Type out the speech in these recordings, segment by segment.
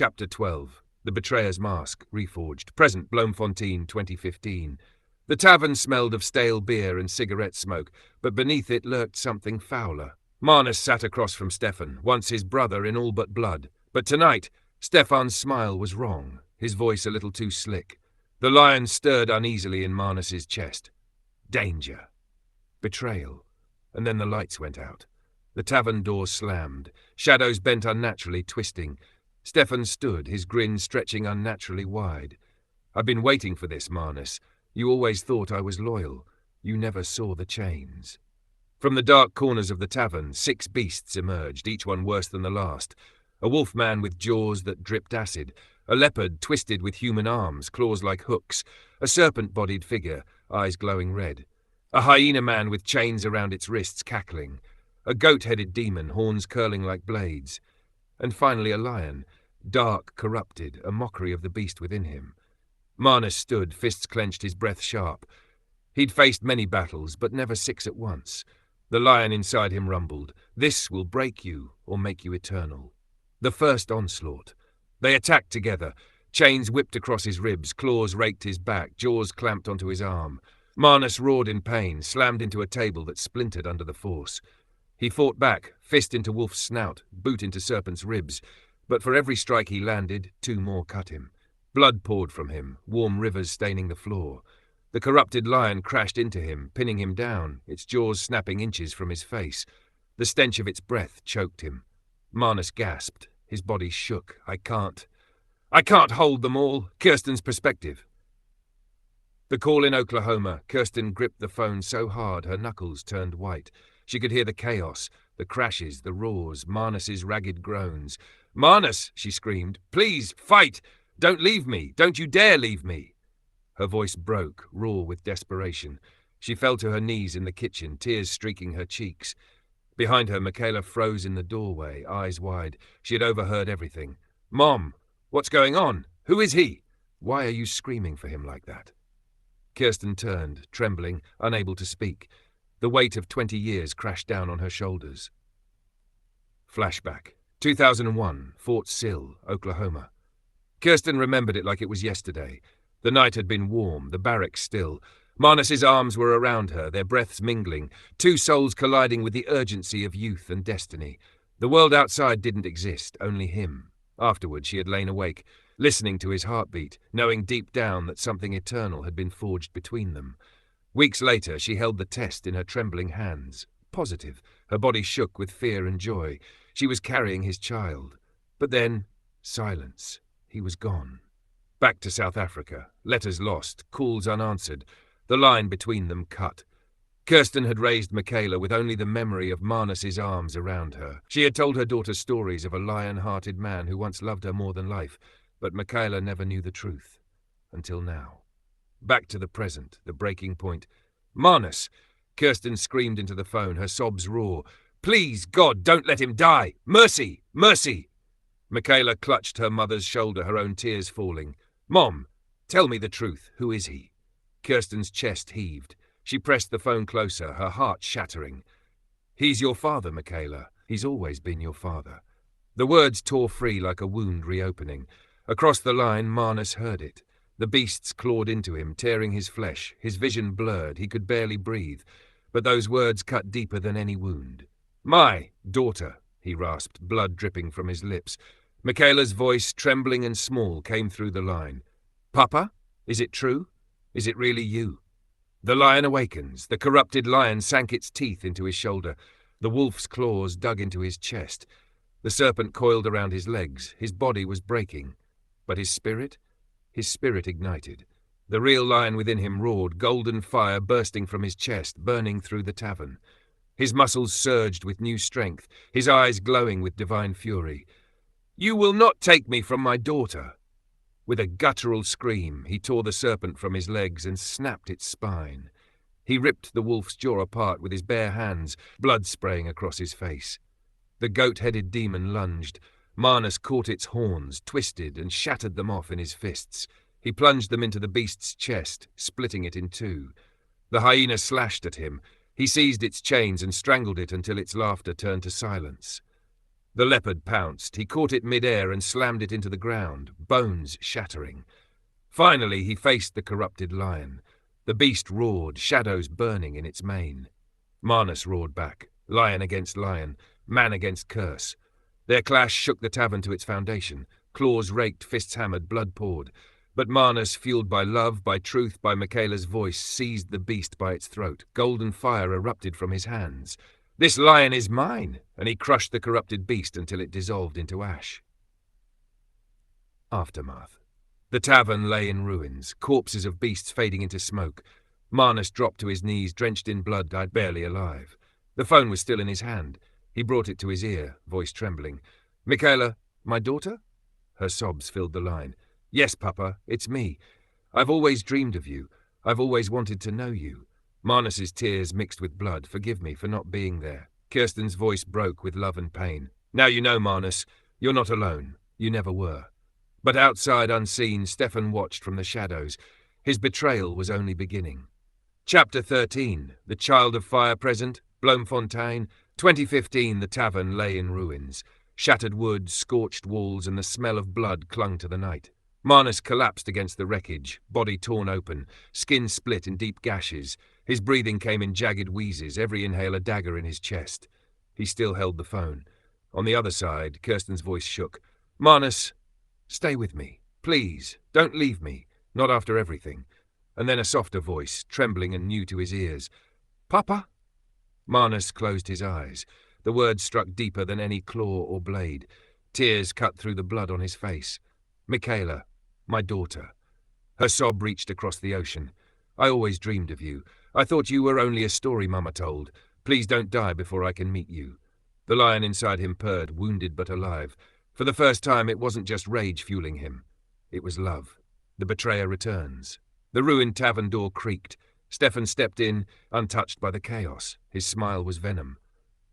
Chapter 12. The Betrayer's Mask, Reforged. Present, Bloemfontein, 2015. The tavern smelled of stale beer and cigarette smoke, but beneath it lurked something fouler. Marnus sat across from Stefan, once his brother in all but blood. But tonight, Stefan's smile was wrong, his voice a little too slick. The lion stirred uneasily in Marnus's chest. Danger. Betrayal. And then the lights went out. The tavern door slammed. Shadows bent unnaturally, twisting. Stefan stood, his grin stretching unnaturally wide. "I've been waiting for this, Marnus. You always thought I was loyal. You never saw the chains." From the dark corners of the tavern, 6 beasts emerged, each one worse than the last. A wolf man with jaws that dripped acid, a leopard twisted with human arms, claws like hooks, a serpent-bodied figure, eyes glowing red, a hyena man with chains around its wrists cackling, a goat-headed demon, horns curling like blades, and finally a lion, dark, corrupted, a mockery of the beast within him. Marnus stood, fists clenched, his breath sharp. He'd faced many battles, but never 6 at once. The lion inside him rumbled, "This will break you or make you eternal." The first onslaught. They attacked together. Chains whipped across his ribs, claws raked his back, jaws clamped onto his arm. Marnus roared in pain, slammed into a table that splintered under the force. He fought back, fist into Wolf's snout, boot into Serpent's ribs, but for every strike he landed, 2 more cut him. Blood poured from him, warm rivers staining the floor. The corrupted lion crashed into him, pinning him down, its jaws snapping inches from his face. The stench of its breath choked him. Marnus gasped. His body shook. I can't hold them all. Kirsten's perspective. The call in Oklahoma. Kirsten gripped the phone so hard her knuckles turned white. She could hear the chaos, the crashes, the roars, Marnus's ragged groans. "Marnus," she screamed, "please, fight! Don't leave me! Don't you dare leave me!" Her voice broke, raw with desperation. She fell to her knees in the kitchen, tears streaking her cheeks. Behind her, Michaela froze in the doorway, eyes wide. She had overheard everything. "Mom, what's going on? Who is he? Why are you screaming for him like that?" Kirsten turned, trembling, unable to speak. The weight of 20 years crashed down on her shoulders. Flashback. 2001, Fort Sill, Oklahoma. Kirsten remembered it like it was yesterday. The night had been warm, the barracks still. Marnus's arms were around her, their breaths mingling, 2 souls colliding with the urgency of youth and destiny. The world outside didn't exist, only him. Afterward, she had lain awake, listening to his heartbeat, knowing deep down that something eternal had been forged between them. Weeks later, she held the test in her trembling hands. Positive. Her body shook with fear and joy. She was carrying his child. But then, silence. He was gone. Back to South Africa. Letters lost, calls unanswered. The line between them cut. Kirsten had raised Michaela with only the memory of Marnus's arms around her. She had told her daughter stories of a lion-hearted man who once loved her more than life, but Michaela never knew the truth. Until now. Back to the present, the breaking point. "Marnus!" Kirsten screamed into the phone, her sobs raw. "Please, God, don't let him die! Mercy! Mercy!" Michaela clutched her mother's shoulder, her own tears falling. "Mom, tell me the truth. Who is he?" Kirsten's chest heaved. She pressed the phone closer, her heart shattering. "He's your father, Michaela. He's always been your father." The words tore free like a wound reopening. Across the line, Marnus heard it. The beasts clawed into him, tearing his flesh. His vision blurred. He could barely breathe. But those words cut deeper than any wound. "My daughter," he rasped, blood dripping from his lips. Michaela's voice, trembling and small, came through the line. "Papa? Is it true? Is it really you?" The lion awakens. The corrupted lion sank its teeth into his shoulder. The wolf's claws dug into his chest. The serpent coiled around his legs. His body was breaking. But his spirit? His spirit ignited. The real lion within him roared, golden fire bursting from his chest, burning through the tavern. His muscles surged with new strength, his eyes glowing with divine fury. "You will not take me from my daughter!" With a guttural scream, he tore the serpent from his legs and snapped its spine. He ripped the wolf's jaw apart with his bare hands, blood spraying across his face. The goat-headed demon lunged. Marnus caught its horns, twisted, and shattered them off in his fists. He plunged them into the beast's chest, splitting it in 2. The hyena slashed at him. He seized its chains and strangled it until its laughter turned to silence. The leopard pounced. He caught it mid-air and slammed it into the ground, bones shattering. Finally, he faced the corrupted lion. The beast roared, shadows burning in its mane. Marnus roared back, lion against lion, man against curse. Their clash shook the tavern to its foundation. Claws raked, fists hammered, blood poured. But Marnus, fueled by love, by truth, by Michaela's voice, seized the beast by its throat. Golden fire erupted from his hands. "This lion is mine!" And he crushed the corrupted beast until it dissolved into ash. Aftermath. The tavern lay in ruins, corpses of beasts fading into smoke. Marnus dropped to his knees, drenched in blood, died barely alive. The phone was still in his hand. He brought it to his ear, voice trembling. "Michaela, my daughter?" Her sobs filled the line. "Yes, Papa, it's me. I've always dreamed of you. I've always wanted to know you." Marnus's tears mixed with blood. "Forgive me for not being there." Kirsten's voice broke with love and pain. "Now you know, Marnus. You're not alone. You never were." But outside, unseen, Stefan watched from the shadows. His betrayal was only beginning. Chapter 13. The Child of Fire present. Bloemfontein. 2015. The tavern lay in ruins. Shattered wood, scorched walls, and the smell of blood clung to the night. Marnus collapsed against the wreckage, body torn open, skin split in deep gashes. His breathing came in jagged wheezes, every inhale a dagger in his chest. He still held the phone. On the other side, Kirsten's voice shook. "Marnus, stay with me. Please, don't leave me. Not after everything." And then a softer voice, trembling and new to his ears. "Papa?" Marnus closed his eyes. The words struck deeper than any claw or blade. Tears cut through the blood on his face. "Michaela, my daughter." Her sob reached across the ocean. "I always dreamed of you. I thought you were only a story Mama told. Please don't die before I can meet you." The lion inside him purred, wounded but alive. For the first time, it wasn't just rage fueling him. It was love. The betrayer returns. The ruined tavern door creaked. Stefan stepped in, untouched by the chaos. His smile was venom.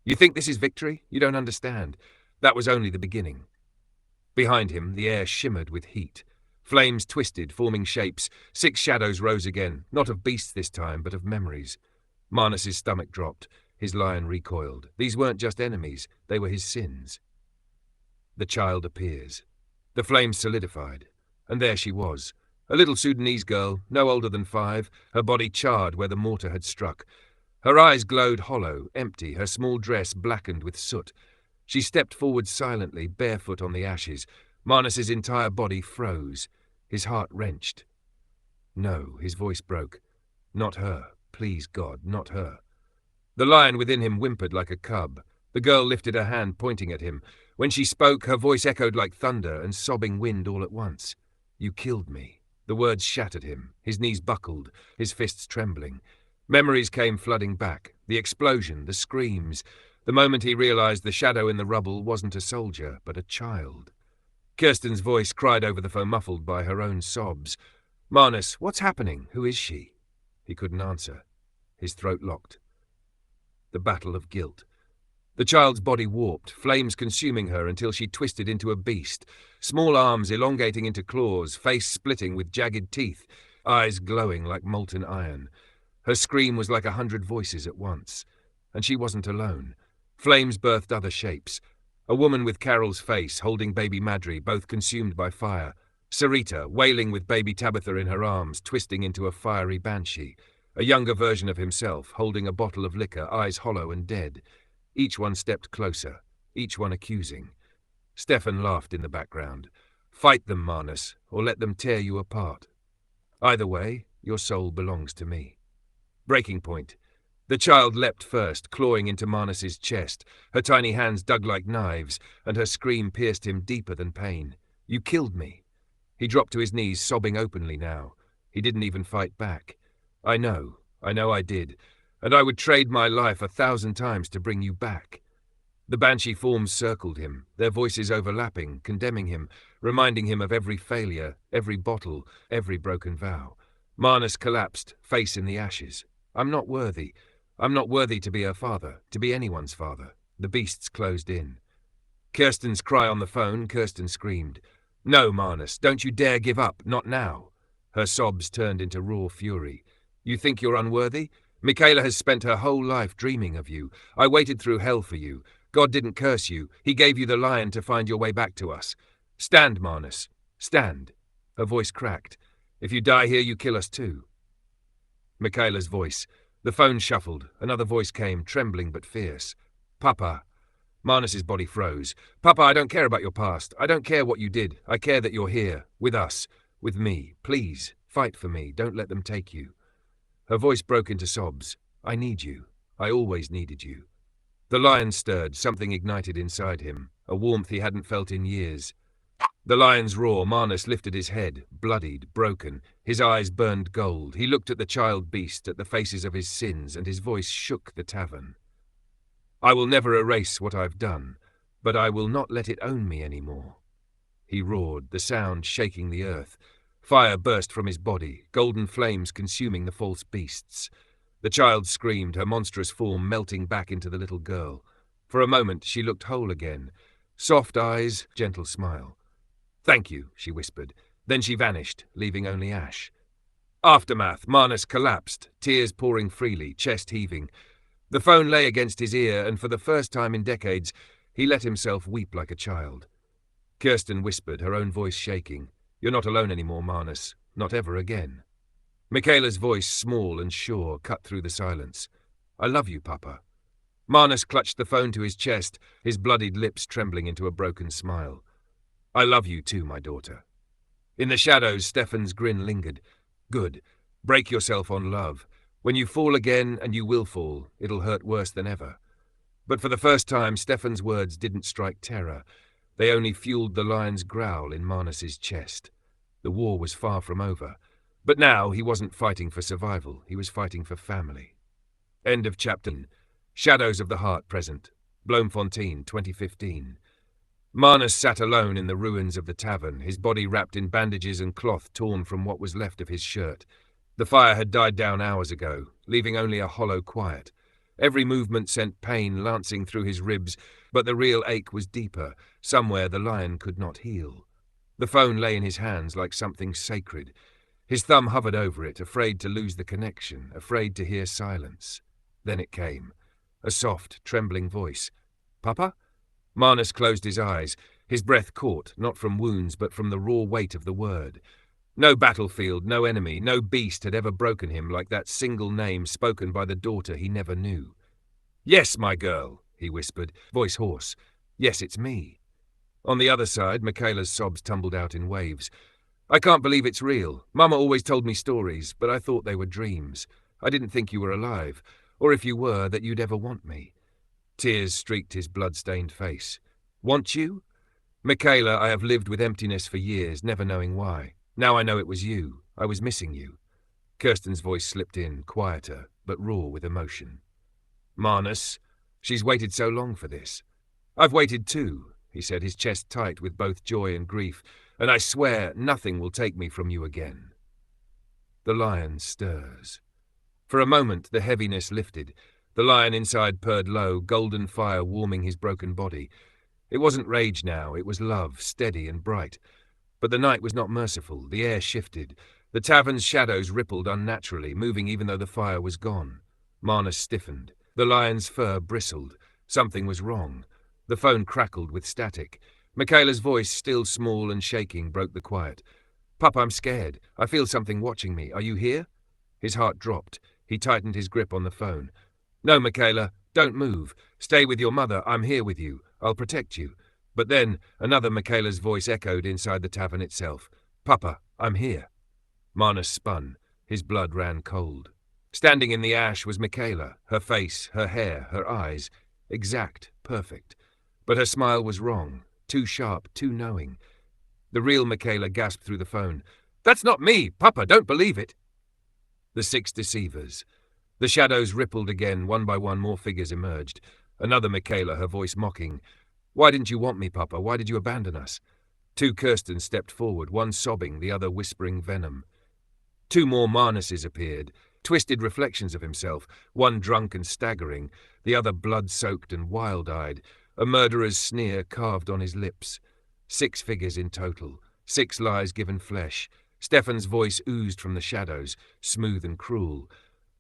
"You think this is victory? You don't understand. That was only the beginning." Behind him, the air shimmered with heat. Flames twisted, forming shapes. 6 shadows rose again, not of beasts this time, but of memories. Marnus's stomach dropped. His lion recoiled. These weren't just enemies, they were his sins. The child appears. The flames solidified. And there she was. A little Sudanese girl, no older than 5, her body charred where the mortar had struck. Her eyes glowed hollow, empty, her small dress blackened with soot. She stepped forward silently, barefoot on the ashes. Marnus's entire body froze. His heart wrenched. No, his voice broke. Not her. Please, God, not her. The lion within him whimpered like a cub. The girl lifted her hand, pointing at him. When she spoke, her voice echoed like thunder and sobbing wind all at once. "You killed me." The words shattered him. His knees buckled, his fists trembling. Memories came flooding back. The explosion, the screams. The moment he realized the shadow in the rubble wasn't a soldier, but a child. Kirsten's voice cried over the phone, muffled by her own sobs. "Marnus, what's happening? Who is she?" He couldn't answer. His throat locked. The battle of guilt. The child's body warped, flames consuming her until she twisted into a beast. Small arms elongating into claws, face splitting with jagged teeth, eyes glowing like molten iron. Her scream was like 100 voices at once. And she wasn't alone. Flames birthed other shapes. A woman with Carol's face, holding baby Madri, both consumed by fire. Sarita, wailing with baby Tabitha in her arms, twisting into a fiery banshee. A younger version of himself, holding a bottle of liquor, eyes hollow and dead. Each one stepped closer, each one accusing. Stefan laughed in the background. "Fight them, Marnus, or let them tear you apart. Either way, your soul belongs to me." Breaking point. The child leapt first, clawing into Marnus's chest. Her tiny hands dug like knives, and her scream pierced him deeper than pain. "You killed me." He dropped to his knees, sobbing openly now. He didn't even fight back. I know I did. And I would trade my life 1,000 times to bring you back." The banshee forms circled him, their voices overlapping, condemning him, reminding him of every failure, every bottle, every broken vow. Marnus collapsed, face in the ashes. "I'm not worthy. I'm not worthy to be her father, to be anyone's father." The beasts closed in. Kirsten's cry on the phone, Kirsten screamed. "No, Marnus, don't you dare give up, not now." Her sobs turned into raw fury. "You think you're unworthy? Michaela has spent her whole life dreaming of you. I waited through hell for you. God didn't curse you. He gave you the lion to find your way back to us. Stand, Marnus. Stand. Her voice cracked. If you die here, you kill us too. Michaela's voice. The phone shuffled. Another voice came, trembling but fierce. Papa. Marnus's body froze. Papa, I don't care about your past. I don't care what you did. I care that you're here, with us, with me. Please, fight for me. Don't let them take you. Her voice broke into sobs. I need you. I always needed you. The lion stirred. Something ignited inside him, a warmth he hadn't felt in years. The lion's roar. Marnus lifted his head, bloodied, broken. His eyes burned gold. He looked at the child beast, at the faces of his sins, and his voice shook the tavern. I will never erase what I've done, but I will not let it own me anymore. He roared, the sound shaking the earth. Fire burst from his body, golden flames consuming the false beasts. The child screamed, her monstrous form melting back into the little girl. For a moment she looked whole again. Soft eyes, gentle smile. Thank you, she whispered. Then she vanished, leaving only ash. Aftermath. Marnus collapsed, tears pouring freely, chest heaving. The phone lay against his ear, and for the first time in decades, he let himself weep like a child. Kirsten whispered, her own voice shaking. You're not alone anymore, Marnus. Not ever again. Michaela's voice, small and sure, cut through the silence. I love you, Papa. Marnus clutched the phone to his chest, his bloodied lips trembling into a broken smile. I love you too, my daughter. In the shadows, Stefan's grin lingered. Good. Break yourself on love. When you fall again, and you will fall, it'll hurt worse than ever. But for the first time, Stefan's words didn't strike terror. They only fueled the lion's growl in Marnus's chest. The war was far from over. But now he wasn't fighting for survival. He was fighting for family. End of chapter. Shadows of the Heart present. Bloemfontein, 2015. Marnus sat alone in the ruins of the tavern, his body wrapped in bandages and cloth torn from what was left of his shirt. The fire had died down hours ago, leaving only a hollow quiet. Every movement sent pain lancing through his ribs, but the real ache was deeper, somewhere the lion could not heal. The phone lay in his hands like something sacred. His thumb hovered over it, afraid to lose the connection, afraid to hear silence. Then it came. A soft, trembling voice. Papa? Marnus closed his eyes, his breath caught, not from wounds but from the raw weight of the word. No battlefield, no enemy, no beast had ever broken him like that single name spoken by the daughter he never knew. Yes, my girl, he whispered, voice hoarse. Yes, it's me. On the other side, Michaela's sobs tumbled out in waves. I can't believe it's real. Mama always told me stories, but I thought they were dreams. I didn't think you were alive, or if you were, that you'd ever want me. Tears streaked his blood-stained face. Want you? Michaela, I have lived with emptiness for years, never knowing why. Now I know it was you. I was missing you. Kirsten's voice slipped in, quieter, but raw with emotion. Marnus, she's waited so long for this. I've waited too, he said, his chest tight with both joy and grief, and I swear nothing will take me from you again. The lion stirs. For a moment the heaviness lifted. The lion inside purred low, golden fire warming his broken body. It wasn't rage now, it was love, steady and bright. But the night was not merciful. The air shifted. The tavern's shadows rippled unnaturally, moving even though the fire was gone. Marnus stiffened. The lion's fur bristled. Something was wrong. The phone crackled with static. Michaela's voice, still small and shaking, broke the quiet. Papa, I'm scared. I feel something watching me. Are you here? His heart dropped. He tightened his grip on the phone. No, Michaela, don't move. Stay with your mother. I'm here with you. I'll protect you. But then another Michaela's voice echoed inside the tavern itself. Papa, I'm here. Marnus spun. His blood ran cold. Standing in the ash was Michaela, her face, her hair, her eyes. Exact, perfect. But her smile was wrong, too sharp, too knowing. The real Michaela gasped through the phone. That's not me! Papa, don't believe it! The 6 deceivers. The shadows rippled again, one by one more figures emerged. Another Michaela, her voice mocking. Why didn't you want me, Papa? Why did you abandon us? 2 Kirsten stepped forward, one sobbing, the other whispering venom. 2 more Marnuses appeared, twisted reflections of himself, one drunk and staggering, the other blood-soaked and wild-eyed, a murderer's sneer carved on his lips. 6 figures in total, 6 lies given flesh. Stefan's voice oozed from the shadows, smooth and cruel.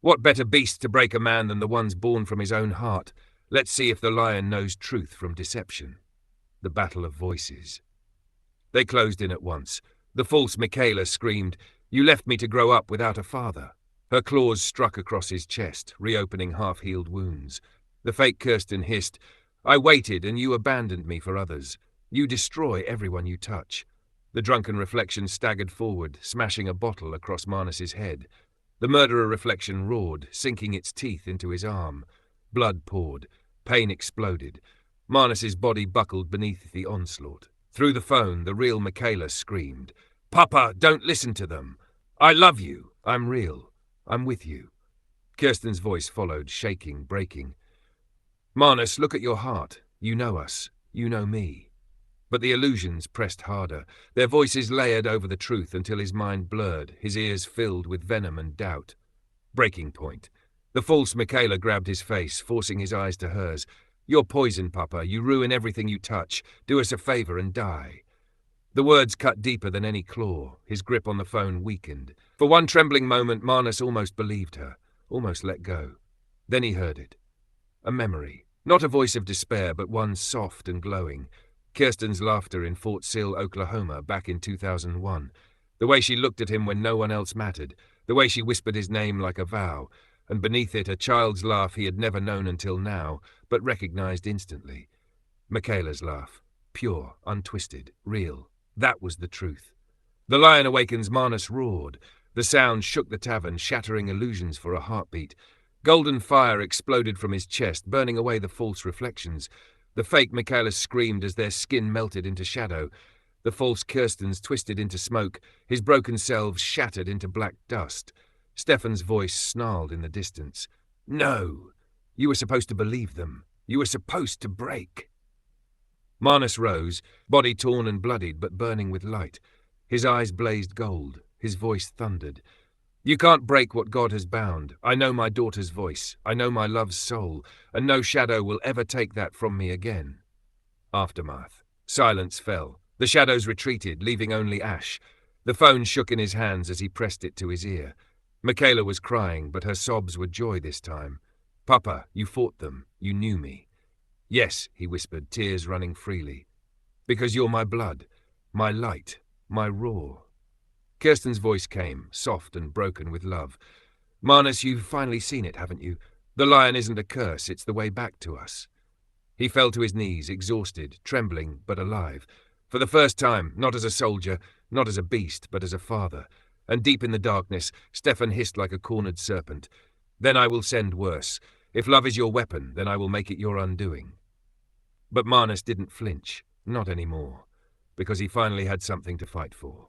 What better beast to break a man than the ones born from his own heart? Let's see if the lion knows truth from deception. The battle of voices. They closed in at once. The false Michaela screamed, "You left me to grow up without a father." Her claws struck across his chest, reopening half-healed wounds. The fake Kirsten hissed, "I waited and you abandoned me for others. You destroy everyone you touch." The drunken reflection staggered forward, smashing a bottle across Marnus's head. The murderer reflection roared, sinking its teeth into his arm. Blood poured. Pain exploded. Marnus's body buckled beneath the onslaught. Through the phone, the real Michaela screamed, "Papa, don't listen to them. I love you. I'm real. I'm with you." Kirsten's voice followed, shaking, breaking. "Marnus, look at your heart. You know us. You know me." But the illusions pressed harder, their voices layered over the truth until his mind blurred, his ears filled with venom and doubt. Breaking point. The false Michaela grabbed his face, forcing his eyes to hers. "You're poison, Papa. You ruin everything you touch. Do us a favor and die." The words cut deeper than any claw. His grip on the phone weakened. For one trembling moment, Marnus almost believed her, almost let go. Then he heard it. A memory. Not a voice of despair, but one soft and glowing. Kirsten's laughter in Fort Sill, Oklahoma, back in 2001. The way she looked at him when no one else mattered. The way she whispered his name like a vow. And beneath it, a child's laugh he had never known until now, but recognized instantly. Michaela's laugh. Pure, untwisted, real. That was the truth. The Lion Awakens Marnus roared. The sound shook the tavern, shattering illusions for a heartbeat. Golden fire exploded from his chest, burning away the false reflections. The fake Michaela screamed as their skin melted into shadow. The false Kirstens twisted into smoke, his broken selves shattered into black dust. Stefan's voice snarled in the distance. "No! You were supposed to believe them. You were supposed to break." Marnus rose, body torn and bloodied but burning with light. His eyes blazed gold, his voice thundered. "You can't break what God has bound. I know my daughter's voice. I know my love's soul, and no shadow will ever take that from me again." Aftermath. Silence fell. The shadows retreated, leaving only ash. The phone shook in his hands as he pressed it to his ear. Michaela was crying, but her sobs were joy this time. "Papa, you fought them. You knew me." "Yes," he whispered, tears running freely. "Because you're my blood, my light, my roar." Kirsten's voice came, soft and broken with love. "Marnus, you've finally seen it, haven't you? The lion isn't a curse, it's the way back to us." He fell to his knees, exhausted, trembling, but alive. For the first time, not as a soldier, not as a beast, but as a father. And deep in the darkness, Stefan hissed like a cornered serpent. "Then I will send worse. If love is your weapon, then I will make it your undoing." But Marnus didn't flinch, not anymore, because he finally had something to fight for.